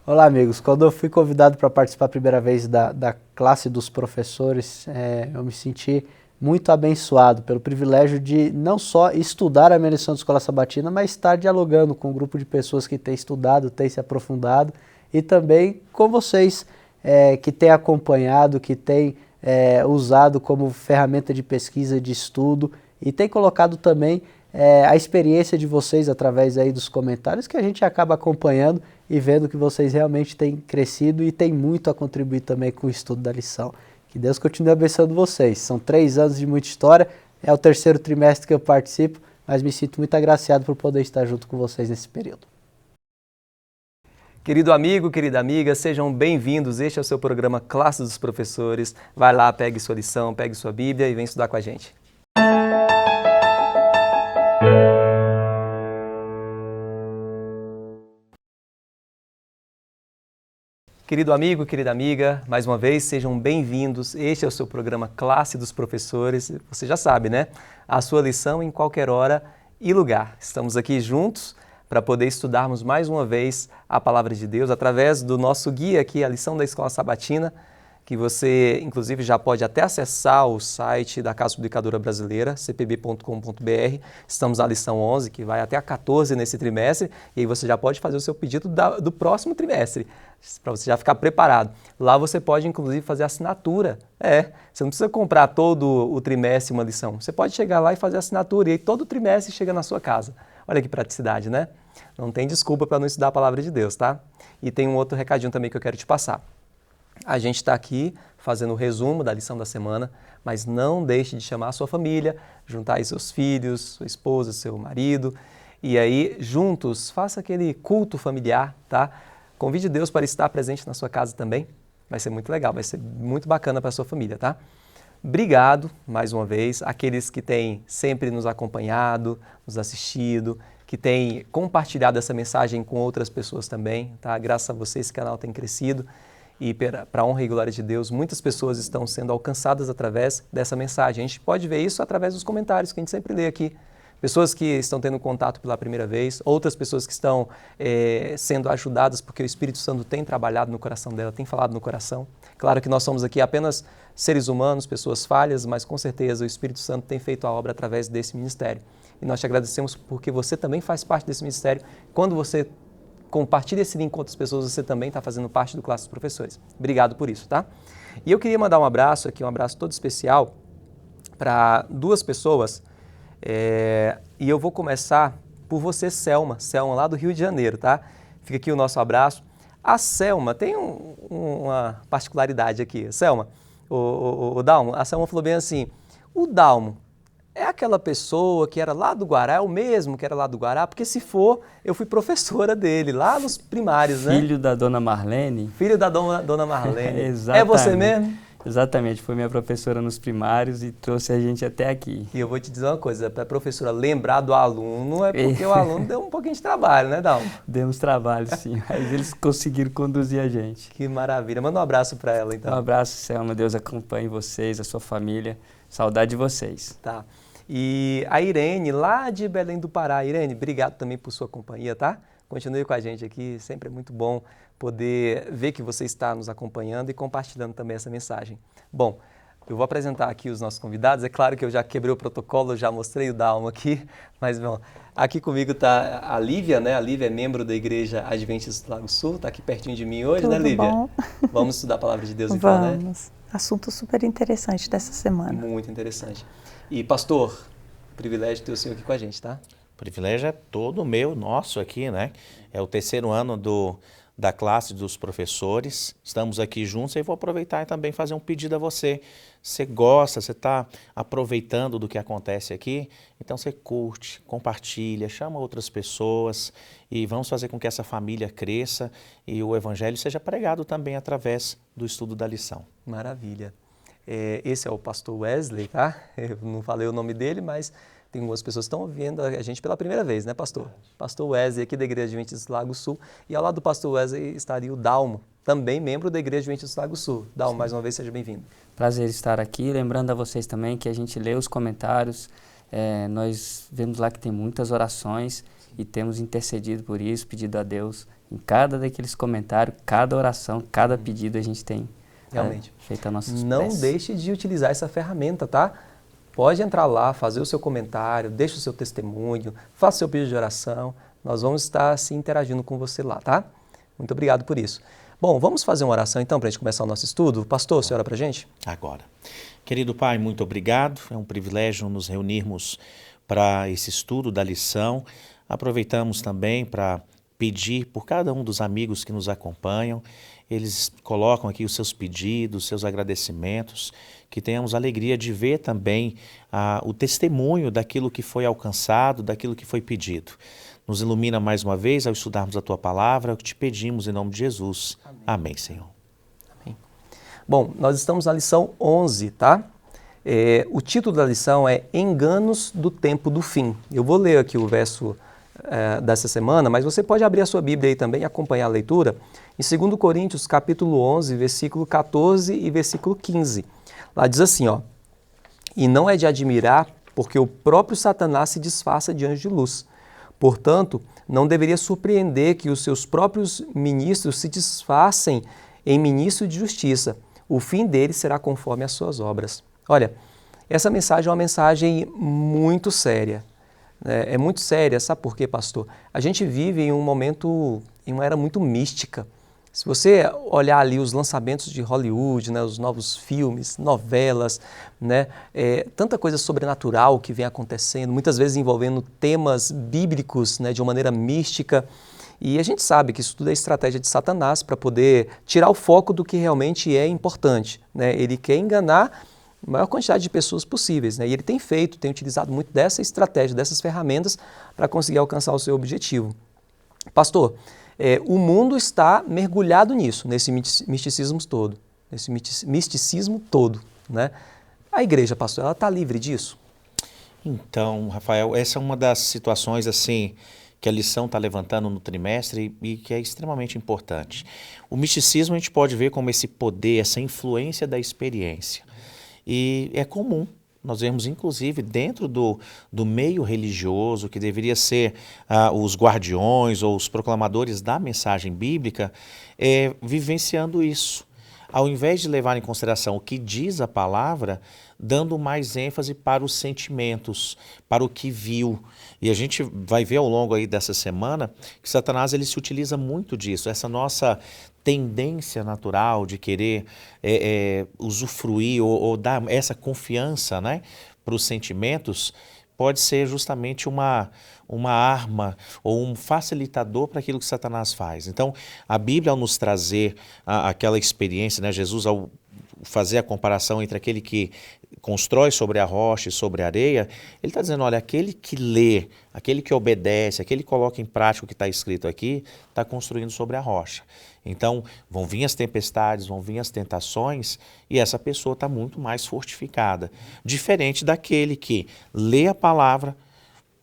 Olá, amigos. Quando eu fui convidado para participar a primeira vez da classe dos professores, eu me senti muito abençoado pelo privilégio de não só estudar a minha lição de escola sabatina, mas estar dialogando com um grupo de pessoas que têm estudado, têm se aprofundado e também com vocês que têm acompanhado, que têm usado como ferramenta de pesquisa, de estudo e têm colocado também a experiência de vocês através aí dos comentários que a gente acaba acompanhando e vendo que vocês realmente têm crescido e têm muito a contribuir também com o estudo da lição. Que Deus continue abençoando vocês. São 3 anos de muita história, é o 3º trimestre que eu participo, mas me sinto muito agraciado por poder estar junto com vocês nesse período. Querido amigo, querida amiga, sejam bem-vindos. Este é o seu programa Classe dos Professores. Vai lá, pegue sua lição, pegue sua Bíblia e vem estudar com a gente. Querido amigo, querida amiga, mais uma vez, sejam bem-vindos. Este é o seu programa Classe dos Professores. Você já sabe, né? A sua lição em qualquer hora e lugar. Estamos aqui juntos para poder estudarmos mais uma vez a Palavra de Deus através do nosso guia aqui, a lição da Escola Sabatina, que você, inclusive, já pode até acessar o site da Casa Publicadora Brasileira, cpb.com.br. Estamos na lição 11, que vai até a 14 nesse trimestre, e aí você já pode fazer o seu pedido do próximo trimestre, para você já ficar preparado. Lá você pode, inclusive, fazer assinatura. Você não precisa comprar todo o trimestre uma lição. Você pode chegar lá e fazer assinatura, e aí todo trimestre chega na sua casa. Olha que praticidade, né? Não tem desculpa para não estudar a Palavra de Deus, tá? E tem um outro recadinho também que eu quero te passar. A gente está aqui fazendo o resumo da lição da semana, mas não deixe de chamar a sua família, juntar aí seus filhos, sua esposa, seu marido, e aí juntos faça aquele culto familiar, tá? Convide Deus para estar presente na sua casa também, vai ser muito legal, vai ser muito bacana para a sua família, tá? Obrigado, mais uma vez, àqueles que têm sempre nos acompanhado, nos assistido, que têm compartilhado essa mensagem com outras pessoas também, tá? Graças a vocês esse canal tem crescido. E para a honra e glória de Deus, muitas pessoas estão sendo alcançadas através dessa mensagem. A gente pode ver isso através dos comentários que a gente sempre lê aqui. Pessoas que estão tendo contato pela primeira vez, outras pessoas que estão sendo ajudadas porque o Espírito Santo tem trabalhado no coração dela, tem falado no coração. Claro que nós somos aqui apenas seres humanos, pessoas falhas, mas com certeza o Espírito Santo tem feito a obra através desse ministério. E nós te agradecemos porque você também faz parte desse ministério. Quando você compartilhe esse link com outras pessoas, você também está fazendo parte do Classe dos Professores. Obrigado por isso, tá? E eu queria mandar um abraço aqui, um abraço todo especial para 2 pessoas, e eu vou começar por você, Selma lá do Rio de Janeiro, tá? Fica aqui o nosso abraço. A Selma tem uma particularidade aqui. Selma, o Dalmo, a Selma falou bem assim, o Dalmo é aquela pessoa que era lá do Guará, é o mesmo que era lá do Guará, porque se for, eu fui professora dele, lá nos primários, né? Filho da dona Marlene. Filho da dona Marlene. Exatamente. É você mesmo? Exatamente, foi minha professora nos primários e trouxe a gente até aqui. E eu vou te dizer uma coisa, para a professora lembrar do aluno, é porque o aluno deu um pouquinho de trabalho, né, Dalmo? Demos trabalho, sim, mas eles conseguiram conduzir a gente. Que maravilha. Manda um abraço para ela, então. Um abraço, Selma. Deus acompanhe vocês, a sua família. Saudade de vocês. Tá. E a Irene, lá de Belém do Pará. Irene, obrigado também por sua companhia, tá? Continue com a gente aqui, sempre é muito bom poder ver que você está nos acompanhando e compartilhando também essa mensagem. Bom, eu vou apresentar aqui os nossos convidados. É claro que eu já quebrei o protocolo, já mostrei o Dalmo aqui, mas bom, aqui comigo está a Lívia, né? A Lívia é membro da Igreja Adventista do Lago Sul, está aqui pertinho de mim hoje, Tudo né, Lívia? bom? Vamos estudar a Palavra de Deus então, né? Vamos. Assunto super interessante dessa semana. Muito interessante. E pastor, privilégio ter o senhor aqui com a gente, tá? O privilégio é todo meu, nosso aqui, né? É o 3º ano da classe dos professores. Estamos aqui juntos e eu vou aproveitar e também fazer um pedido a você. Você gosta, você está aproveitando do que acontece aqui? Então você curte, compartilha, chama outras pessoas e vamos fazer com que essa família cresça e o Evangelho seja pregado também através do estudo da lição. Maravilha. Esse é o pastor Wesley, tá? Eu não falei o nome dele, mas tem algumas pessoas que estão ouvindo a gente pela primeira vez, né, pastor? Pastor Wesley, aqui da Igreja Adventista do Lago Sul. E ao lado do pastor Wesley estaria o Dalmo, também membro da Igreja Adventista do Lago Sul. Dalmo, mais uma vez, seja bem-vindo. Prazer estar aqui. Lembrando a vocês também que a gente lê os comentários. Nós vemos lá que tem muitas orações e temos intercedido por isso, pedido a Deus Em cada daqueles comentários, cada oração, cada pedido a gente tem Realmente. feito a nossa Não deixe de utilizar essa ferramenta, tá? Pode entrar lá, fazer o seu comentário, deixe o seu testemunho, faça o seu pedido de oração. Nós vamos estar assim interagindo com você lá, tá? Muito obrigado por isso. Bom, vamos fazer uma oração então para a gente começar o nosso estudo? Pastor, você ora para a gente? Agora. Querido Pai, muito obrigado. É um privilégio nos reunirmos para esse estudo da lição. Aproveitamos também para pedir por cada um dos amigos que nos acompanham. Eles colocam aqui os seus pedidos, seus agradecimentos, que tenhamos a alegria de ver também o testemunho daquilo que foi alcançado, daquilo que foi pedido. Nos ilumina mais uma vez ao estudarmos a Tua Palavra, é o que te pedimos em nome de Jesus. Amém, Senhor. Amém. Bom, nós estamos na lição 11, tá? O título da lição é Enganos do Tempo do Fim. Eu vou ler aqui o verso dessa semana, mas você pode abrir a sua Bíblia aí também e acompanhar a leitura. Em 2 Coríntios, capítulo 11, versículo 14 e versículo 15. Lá diz assim, ó: E não é de admirar, porque o próprio Satanás se disfarça de anjo de luz. Portanto, não deveria surpreender que os seus próprios ministros se disfarcem em ministros de justiça. O fim deles será conforme as suas obras. Olha, essa mensagem é uma mensagem muito séria. É muito séria, sabe por quê, pastor? A gente vive em um momento, em uma era muito mística. Se você olhar ali os lançamentos de Hollywood, né, os novos filmes, novelas, né, tanta coisa sobrenatural que vem acontecendo, muitas vezes envolvendo temas bíblicos, né, de uma maneira mística. E a gente sabe que isso tudo é estratégia de Satanás para poder tirar o foco do que realmente é importante, né? Ele quer enganar a maior quantidade de pessoas possíveis, né? E ele tem utilizado muito dessa estratégia, dessas ferramentas para conseguir alcançar o seu objetivo. Pastor, o mundo está mergulhado nisso, nesse misticismo todo, né? A igreja, pastor, ela está livre disso? Então, Rafael, essa é uma das situações assim que a lição está levantando no trimestre e que é extremamente importante. O misticismo a gente pode ver como esse poder, essa influência da experiência. E é comum, nós vemos inclusive dentro do meio religioso, que deveria ser os guardiões ou os proclamadores da mensagem bíblica, vivenciando isso. Ao invés de levar em consideração o que diz a palavra, dando mais ênfase para os sentimentos, para o que viu. E a gente vai ver ao longo aí dessa semana que Satanás ele se utiliza muito disso, essa nossa tendência natural de querer usufruir ou dar essa confiança, né, para os sentimentos, pode ser justamente uma arma ou um facilitador para aquilo que Satanás faz. Então, a Bíblia, ao nos trazer aquela experiência, né, Jesus, ao fazer a comparação entre aquele que constrói sobre a rocha e sobre a areia, ele está dizendo, olha, aquele que lê, aquele que obedece, aquele que coloca em prática o que está escrito aqui, está construindo sobre a rocha. Então, vão vir as tempestades, vão vir as tentações e essa pessoa está muito mais fortificada. Diferente daquele que lê a palavra,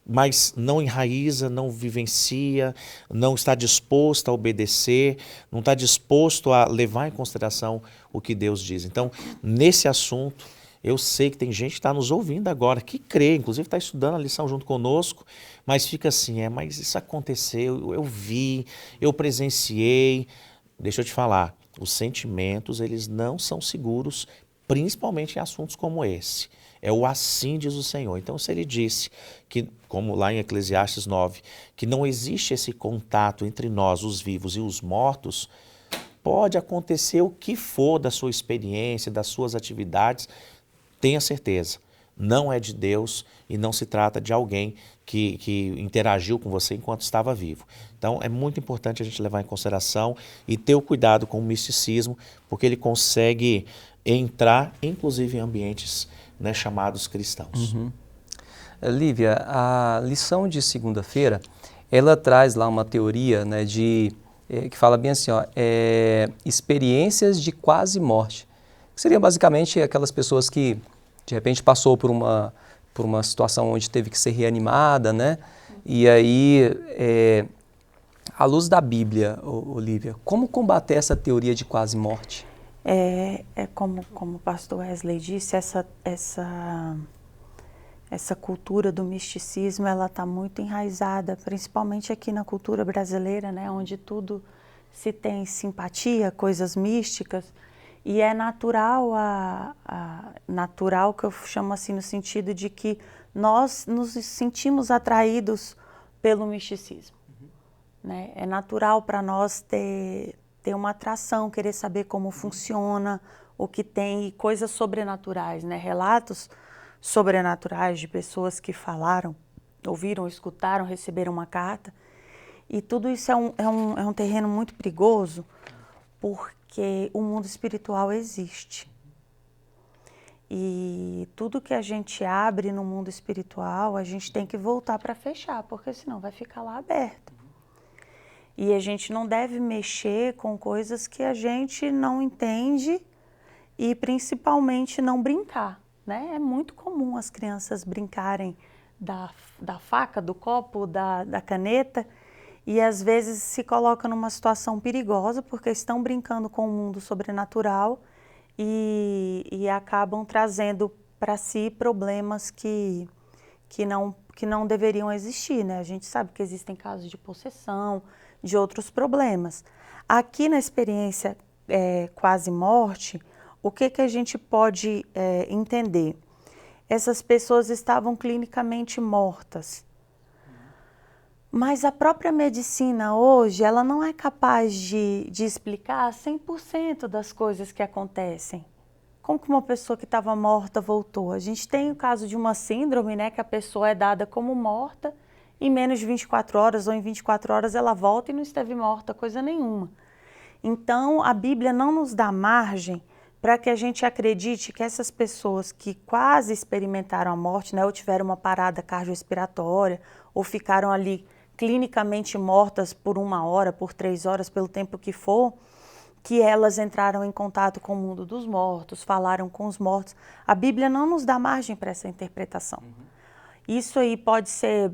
mas não enraiza, não vivencia, não está disposto a obedecer, não está disposto a levar em consideração o que Deus diz. Então, nesse assunto, eu sei que tem gente que está nos ouvindo agora, que crê, inclusive está estudando a lição junto conosco, mas fica assim, mas isso aconteceu, eu vi, eu presenciei. Deixa eu te falar, os sentimentos, eles não são seguros, principalmente em assuntos como esse. É o assim diz o Senhor. Então, se ele disse que, como lá em Eclesiastes 9, que não existe esse contato entre nós, os vivos e os mortos, pode acontecer o que for da sua experiência, das suas atividades, tenha certeza, não é de Deus e não se trata de alguém que interagiu com você enquanto estava vivo. Então, é muito importante a gente levar em consideração e ter o cuidado com o misticismo, porque ele consegue entrar, inclusive, em ambientes, né, chamados cristãos. Uhum. Lívia, a lição de segunda-feira, ela traz lá uma teoria, né, que fala bem assim, ó, experiências de quase morte. Que seria basicamente aquelas pessoas que, de repente, passou por uma situação onde teve que ser reanimada, né? E aí, à luz da Bíblia, Lívia, como combater essa teoria de quase morte? Como o pastor Wesley disse, essa cultura do misticismo, ela está muito enraizada, principalmente aqui na cultura brasileira, né, onde tudo se tem simpatia, coisas místicas, e é natural, natural que eu chamo assim no sentido de que nós nos sentimos atraídos pelo misticismo. Né? É natural para nós ter uma atração, querer saber como funciona, o que tem, e coisas sobrenaturais, né? Relatos sobrenaturais de pessoas que falaram, ouviram, escutaram, receberam uma carta. E tudo isso é um terreno muito perigoso, porque o mundo espiritual existe. E tudo que a gente abre no mundo espiritual, a gente tem que voltar para fechar, porque senão vai ficar lá aberto. E a gente não deve mexer com coisas que a gente não entende e principalmente não brincar, né? É muito comum as crianças brincarem da faca, do copo, da caneta, e às vezes se colocam numa situação perigosa porque estão brincando com o mundo sobrenatural e acabam trazendo para si problemas que não deveriam existir, né? A gente sabe que existem casos de possessão, de outros problemas. Aqui na experiência quase morte, o que a gente pode entender? Essas pessoas estavam clinicamente mortas. Mas a própria medicina hoje, ela não é capaz de explicar 100% das coisas que acontecem. Como que uma pessoa que estava morta voltou? A gente tem o caso de uma síndrome, né, que a pessoa é dada como morta, em menos de 24 horas ou em 24 horas ela volta e não esteve morta, coisa nenhuma. Então, a Bíblia não nos dá margem para que a gente acredite que essas pessoas que quase experimentaram a morte, né, ou tiveram uma parada cardiorrespiratória, ou ficaram ali clinicamente mortas por 1 hora, por 3 horas, pelo tempo que for, que elas entraram em contato com o mundo dos mortos, falaram com os mortos. A Bíblia não nos dá margem para essa interpretação. Isso aí pode ser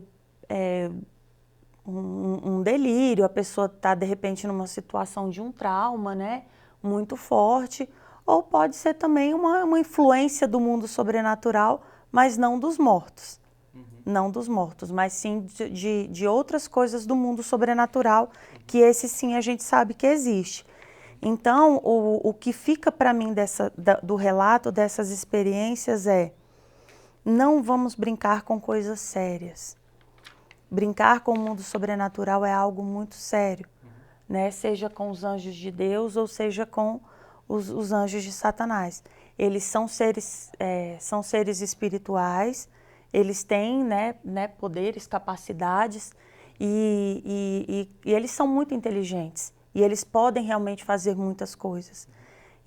um delírio, a pessoa está de repente numa situação de um trauma, né, muito forte, ou pode ser também uma influência do mundo sobrenatural, mas não dos mortos. Não dos mortos, mas sim de outras coisas do mundo sobrenatural, que esse sim a gente sabe que existe. Então, o que fica para mim do relato dessas experiências não vamos brincar com coisas sérias. Brincar com o mundo sobrenatural é algo muito sério, né? Seja com os anjos de Deus ou seja com os anjos de Satanás. Eles são seres espirituais, eles têm né, poderes, capacidades e eles são muito inteligentes e eles podem realmente fazer muitas coisas.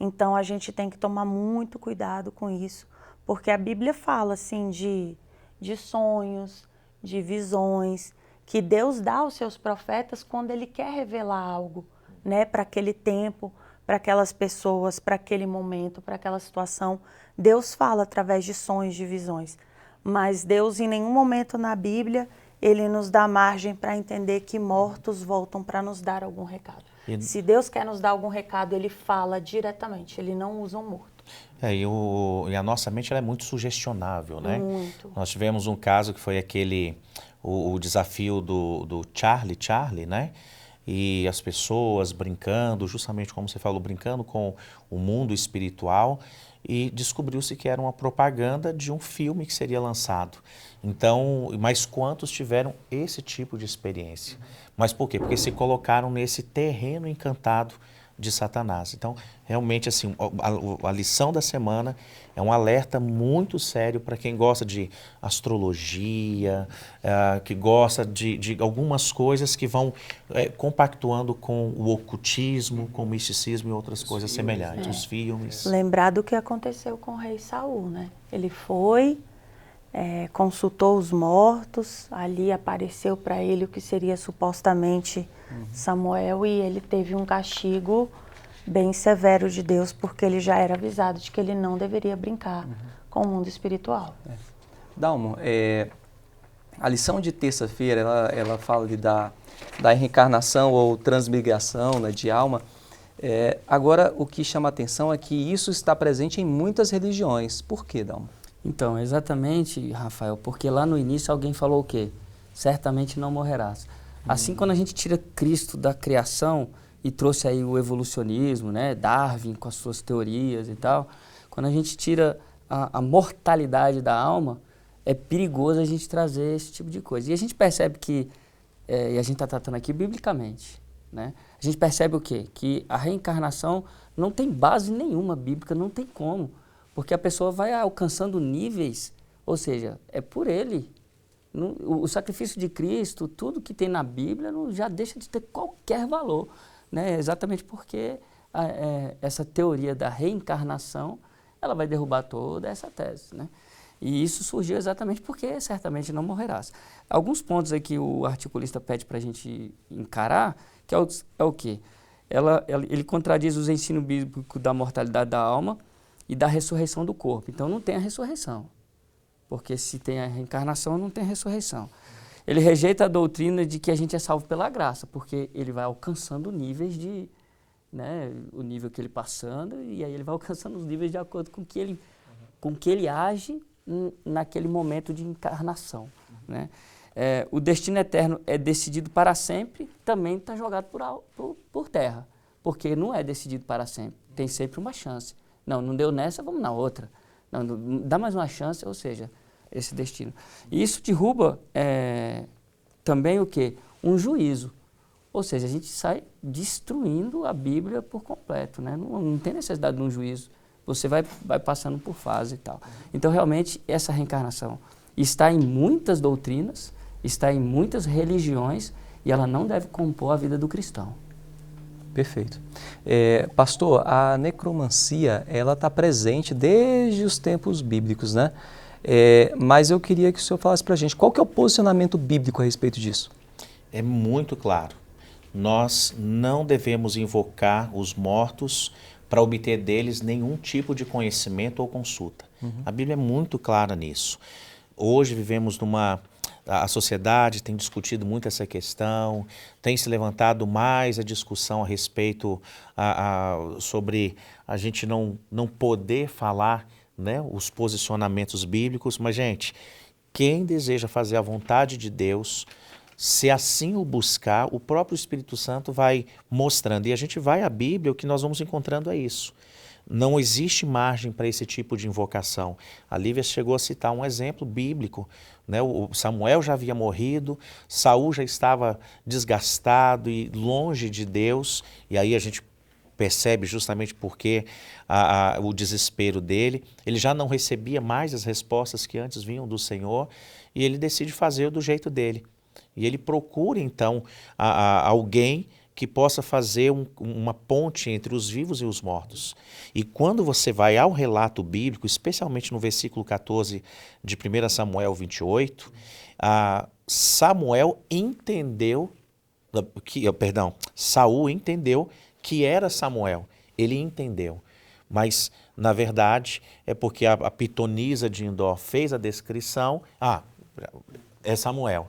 Então a gente tem que tomar muito cuidado com isso, porque a Bíblia fala assim de sonhos, de visões, que Deus dá aos seus profetas quando Ele quer revelar algo, né, para aquele tempo, para aquelas pessoas, para aquele momento, para aquela situação. Deus fala através de sonhos, de visões. Mas Deus, em nenhum momento na Bíblia, Ele nos dá margem para entender que mortos voltam para nos dar algum recado. Se Deus quer nos dar algum recado, Ele fala diretamente, Ele não usa um morto. E a nossa mente ela é muito sugestionável, né? Muito. Nós tivemos um caso que foi o desafio do Charlie, né? E as pessoas brincando, justamente como você falou, brincando com o mundo espiritual, e descobriu-se que era uma propaganda de um filme que seria lançado. Então, mas quantos tiveram esse tipo de experiência? Mas por quê? Porque se colocaram nesse terreno encantado de Satanás. Então, realmente, assim, a lição da semana é um alerta muito sério para quem gosta de astrologia, que gosta de algumas coisas que vão compactuando com o ocultismo, com o misticismo e outras coisas semelhantes, os filmes. Lembrar do que aconteceu com o rei Saul, né? Ele foi, consultou os mortos, ali apareceu para ele o que seria supostamente Samuel, e ele teve um castigo bem severo de Deus, porque ele já era avisado de que ele não deveria brincar com o mundo espiritual. Dalmo, a lição de terça-feira, ela fala da reencarnação ou transmigração, né, de alma. Agora, o que chama a atenção é que isso está presente em muitas religiões. Por quê, Dalmo? Então, exatamente, Rafael, porque lá no início alguém falou o quê? Certamente não morrerás. Assim, quando a gente tira Cristo da criação e trouxe aí o evolucionismo, né, Darwin com as suas teorias e tal, quando a gente tira a mortalidade da alma, é perigoso a gente trazer esse tipo de coisa. E a gente percebe que, e a gente está tratando aqui biblicamente, né? A gente percebe o quê? Que a reencarnação não tem base nenhuma bíblica, não tem como. Porque a pessoa vai alcançando níveis, ou seja, é por ele. O sacrifício de Cristo, tudo que tem na Bíblia, já deixa de ter qualquer valor, né? Exatamente porque essa teoria da reencarnação, ela vai derrubar toda essa tese, né? E isso surgiu exatamente porque certamente não morrerás. Alguns pontos aqui o articulista pede para a gente encarar, que é o quê? Ele contradiz os ensinos bíblicos da mortalidade da alma e da ressurreição do corpo. Então não tem a ressurreição, porque se tem a reencarnação, não tem a ressurreição. Ele rejeita a doutrina de que a gente é salvo pela graça, porque ele vai alcançando níveis de, né, o nível que ele passando, e aí ele vai alcançando os níveis de acordo com que ele age naquele momento de encarnação, né? O destino eterno é decidido para sempre, também está jogado por terra, porque não é decidido para sempre, tem sempre uma chance. Não deu nessa, vamos na outra. Não, dá mais uma chance, ou seja, esse destino. E isso derruba também o quê? Um juízo. Ou seja, a gente sai destruindo a Bíblia por completo, né? Não tem necessidade de um juízo. Você vai passando por fase e tal. Então, realmente, essa reencarnação está em muitas doutrinas, está em muitas religiões, e ela não deve compor a vida do cristão. Perfeito. Pastor, a necromancia, ela está presente desde os tempos bíblicos, né? Mas eu queria que o senhor falasse para a gente, qual que é o posicionamento bíblico a respeito disso? É muito claro. Nós não devemos invocar os mortos para obter deles nenhum tipo de conhecimento ou consulta. A Bíblia é muito clara nisso. Hoje vivemos a sociedade tem discutido muito essa questão, tem se levantado mais a discussão a respeito sobre a gente não poder falar, né, os posicionamentos bíblicos, mas, gente, quem deseja fazer a vontade de Deus, se assim o buscar, o próprio Espírito Santo vai mostrando. E a gente vai à Bíblia, o que nós vamos encontrando é isso. Não existe margem para esse tipo de invocação. A Lívia chegou a citar um exemplo bíblico, né? O Samuel já havia morrido, Saul já estava desgastado e longe de Deus, e aí a gente percebe justamente porque o desespero dele. Ele já não recebia mais as respostas que antes vinham do Senhor, e ele decide fazer do jeito dele. E ele procura, então, alguém que possa fazer uma ponte entre os vivos e os mortos. E quando você vai ao relato bíblico, especialmente no versículo 14 de 1 Samuel 28, Saul entendeu que era Samuel. Ele entendeu. Mas, na verdade, é porque a pitonisa de Endor fez a descrição, é Samuel.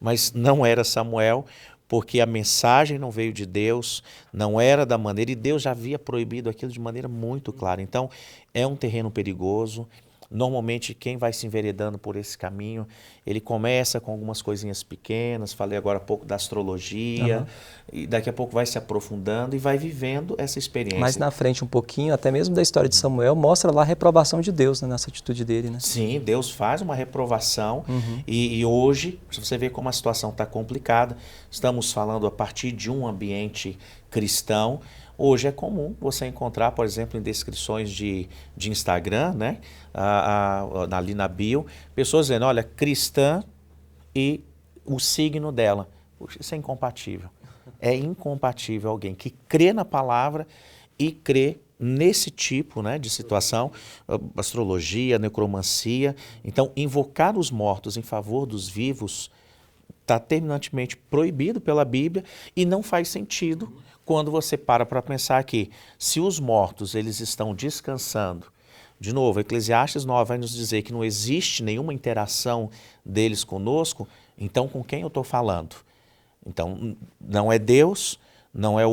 Mas não era Samuel, porque a mensagem não veio de Deus, não era da maneira, e Deus já havia proibido aquilo de maneira muito clara. Então, é um terreno perigoso. Normalmente, quem vai se enveredando por esse caminho, ele começa com algumas coisinhas pequenas, falei agora há pouco da astrologia, e daqui a pouco vai se aprofundando e vai vivendo essa experiência. Mais na frente um pouquinho, até mesmo da história de Samuel, mostra lá a reprovação de Deus, né, nessa atitude dele, né? Sim, Deus faz uma reprovação, e hoje, você vê como a situação está complicada, estamos falando a partir de um ambiente cristão. Hoje é comum você encontrar, por exemplo, em descrições de Instagram, né, ali na bio, pessoas dizendo, olha, cristã e o signo dela. Puxa, isso é incompatível. É incompatível alguém que crê na palavra e crê nesse tipo, né, de situação, astrologia, necromancia. Então, invocar os mortos em favor dos vivos está terminantemente proibido pela Bíblia e não faz sentido quando você para pensar que se os mortos eles estão descansando, de novo, Eclesiastes 9 vai nos dizer que não existe nenhuma interação deles conosco, então com quem eu estou falando? Então não é Deus, não é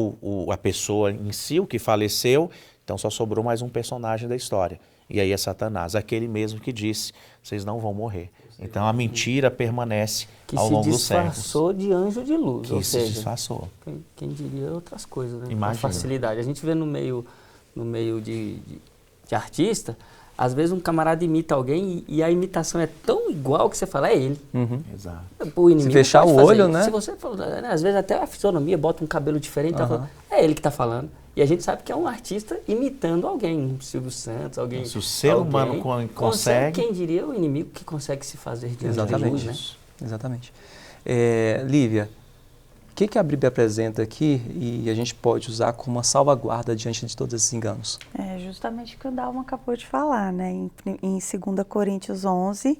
a pessoa em si o que faleceu, então só sobrou mais um personagem da história. E aí é Satanás, aquele mesmo que disse, vocês não vão morrer. Então a mentira permanece ao longo dos séculos. Que se disfarçou de anjo de luz, ou seja, disfarçou. Quem diria outras coisas, né? Imagina. Com facilidade. A gente vê no meio de artista, às vezes um camarada imita alguém e a imitação é tão igual que você fala, é ele. Exato. O inimigo se fechar o olho, isso. né? Se você, às vezes até a fisionomia, bota um cabelo diferente, tá falando, é ele que está falando. E a gente sabe que é um artista imitando alguém, um Silvio Santos, alguém. Se o ser humano consegue... Quem diria o inimigo que consegue se fazer de Exatamente. luz, né? Exatamente. Lívia, o que a Bíblia apresenta aqui e a gente pode usar como uma salvaguarda diante de todos esses enganos? É justamente o que o Dalma acabou de falar, né? Em 2 Coríntios 11,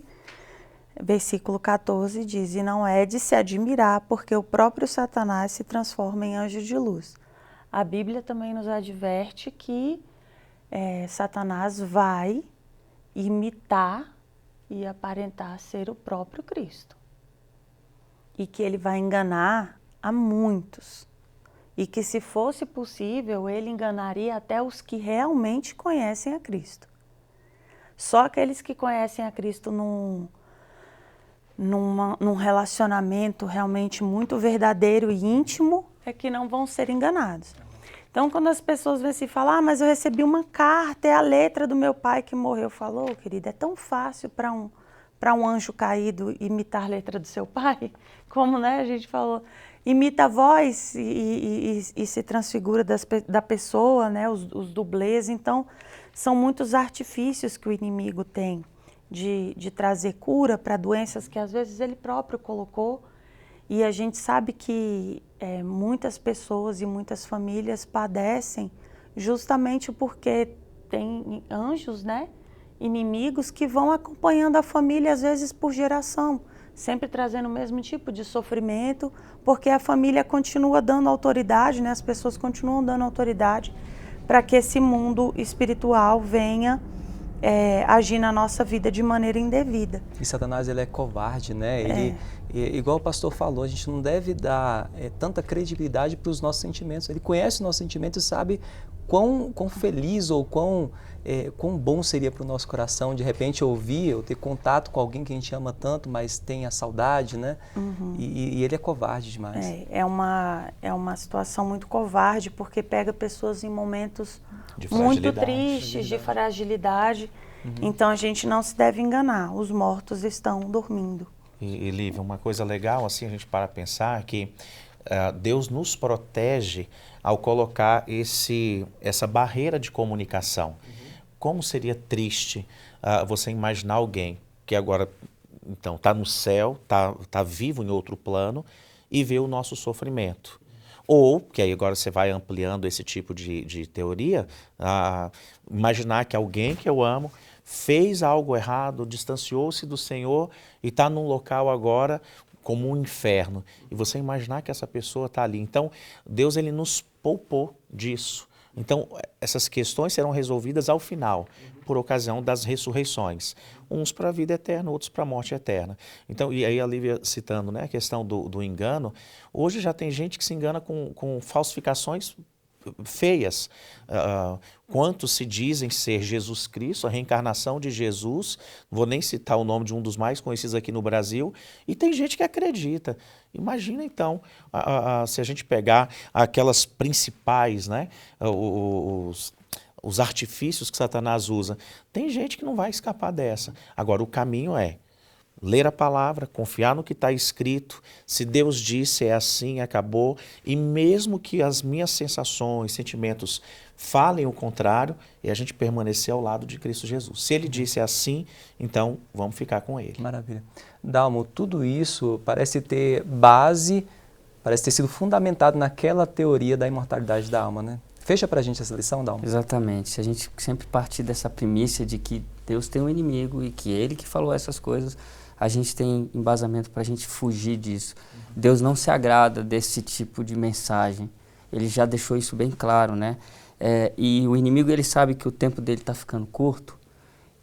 versículo 14, diz: E não é de se admirar, porque o próprio Satanás se transforma em anjo de luz. A Bíblia também nos adverte que Satanás vai imitar e aparentar ser o próprio Cristo. E que ele vai enganar a muitos. E que, se fosse possível, ele enganaria até os que realmente conhecem a Cristo. Só aqueles que conhecem a Cristo num relacionamento realmente muito verdadeiro e íntimo é que não vão ser enganados. Então, quando as pessoas vêm se falar, mas eu recebi uma carta, é a letra do meu pai que morreu. Falou, querida, é tão fácil para um anjo caído imitar a letra do seu pai, como, né, a gente falou, imita a voz e se transfigura da pessoa, né, os dublês. Então, são muitos artifícios que o inimigo tem de trazer cura para doenças que às vezes ele próprio colocou. E a gente sabe que muitas pessoas e muitas famílias padecem justamente porque tem anjos, né, inimigos que vão acompanhando a família às vezes por geração, sempre trazendo o mesmo tipo de sofrimento, porque a família continua dando autoridade, né, as pessoas continuam dando autoridade para que esse mundo espiritual venha agir na nossa vida de maneira indevida. E Satanás, ele é covarde, né? Ele, igual o pastor falou, a gente não deve dar tanta credibilidade para os nossos sentimentos. Ele conhece os nossos sentimentos e sabe quão feliz ou quão bom seria para o nosso coração, de repente, ouvir ou ter contato com alguém que a gente ama tanto, mas tem a saudade, né? E ele é covarde demais. É uma situação muito covarde, porque pega pessoas em momentos de muito tristes, de fragilidade. Então, a gente não se deve enganar. Os mortos estão dormindo. E Lívia, uma coisa legal, assim, a gente para pensar que Deus nos protege ao colocar essa barreira de comunicação. Como seria triste você imaginar alguém que agora então está no céu, tá vivo em outro plano e vê o nosso sofrimento. Ou, que aí agora você vai ampliando esse tipo de teoria, imaginar que alguém que eu amo fez algo errado, distanciou-se do Senhor e está num local agora como um inferno. E você imaginar que essa pessoa está ali. Então, Deus ele nos poupou disso. Então, essas questões serão resolvidas ao final, por ocasião das ressurreições. Uns para a vida eterna, outros para a morte eterna. Então, e aí a Lívia citando, né, a questão do engano, hoje já tem gente que se engana com falsificações feias. Quantos se dizem ser Jesus Cristo, a reencarnação de Jesus, não vou nem citar o nome de um dos mais conhecidos aqui no Brasil, e tem gente que acredita. Imagina então, se a gente pegar aquelas principais, né, os artifícios que Satanás usa, tem gente que não vai escapar dessa. Agora, o caminho é ler a palavra, confiar no que está escrito, se Deus disse é assim, acabou, e mesmo que as minhas sensações, sentimentos falem o contrário, e a gente permanecer ao lado de Cristo Jesus. Se Ele disse é assim, então vamos ficar com Ele. Maravilha. Dalmo, tudo isso parece ter base, parece ter sido fundamentado naquela teoria da imortalidade da alma, né? Fecha pra gente essa lição, Dalmo. Exatamente. Se a gente sempre partir dessa premissa de que Deus tem um inimigo e que Ele que falou essas coisas, a gente tem embasamento para a gente fugir disso. Deus não se agrada desse tipo de mensagem. Ele já deixou isso bem claro, né? E o inimigo, ele sabe que o tempo dele está ficando curto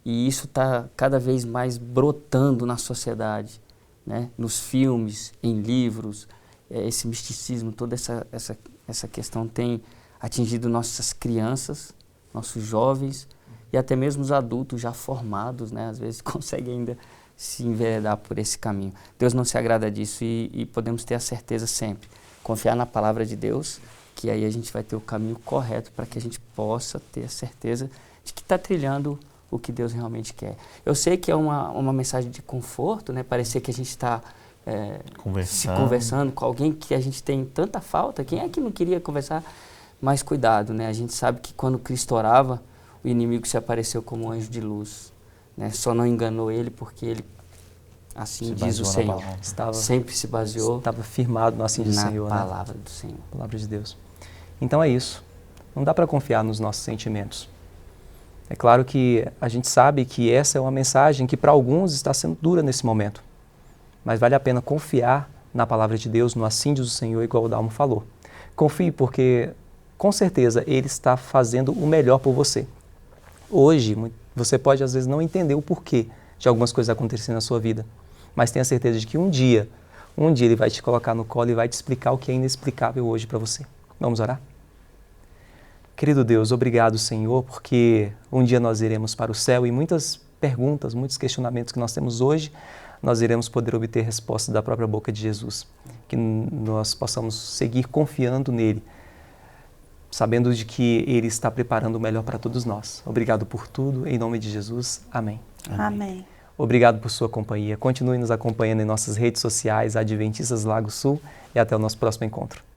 e isso está cada vez mais brotando na sociedade, né? Nos filmes, em livros, esse misticismo, toda essa questão tem atingido nossas crianças, nossos jovens, e até mesmo os adultos já formados, né, às vezes conseguem ainda se enveredar por esse caminho. Deus não se agrada disso e podemos ter a certeza sempre, confiar na palavra de Deus, que aí a gente vai ter o caminho correto para que a gente possa ter a certeza de que está trilhando o que Deus realmente quer. Eu sei que é uma mensagem de conforto, né, parecer que a gente está se conversando com alguém que a gente tem tanta falta. Quem é que não queria conversar? Mas cuidado, né? A gente sabe que quando Cristo orava, o inimigo se apareceu como um anjo de luz, né? Só não enganou ele porque ele, assim diz o Senhor, sempre se baseou, estava firmado no assim do Senhor, na palavra do Senhor. Palavra de Deus. Então é isso. Não dá para confiar nos nossos sentimentos. É claro que a gente sabe que essa é uma mensagem que para alguns está sendo dura nesse momento. Mas vale a pena confiar na palavra de Deus, no assim diz o Senhor, igual o Dalmo falou. Confie porque, com certeza, Ele está fazendo o melhor por você. Hoje, você pode às vezes não entender o porquê de algumas coisas acontecerem na sua vida, mas tenha certeza de que um dia Ele vai te colocar no colo e vai te explicar o que é inexplicável hoje para você. Vamos orar? Querido Deus, obrigado, Senhor, porque um dia nós iremos para o céu e muitas perguntas, muitos questionamentos que nós temos hoje, nós iremos poder obter respostas da própria boca de Jesus. Que nós possamos seguir confiando nele, sabendo de que Ele está preparando o melhor para todos nós. Obrigado por tudo, em nome de Jesus. Amém. Amém. Obrigado por sua companhia. Continue nos acompanhando em nossas redes sociais, Adventistas Lago Sul, e até o nosso próximo encontro.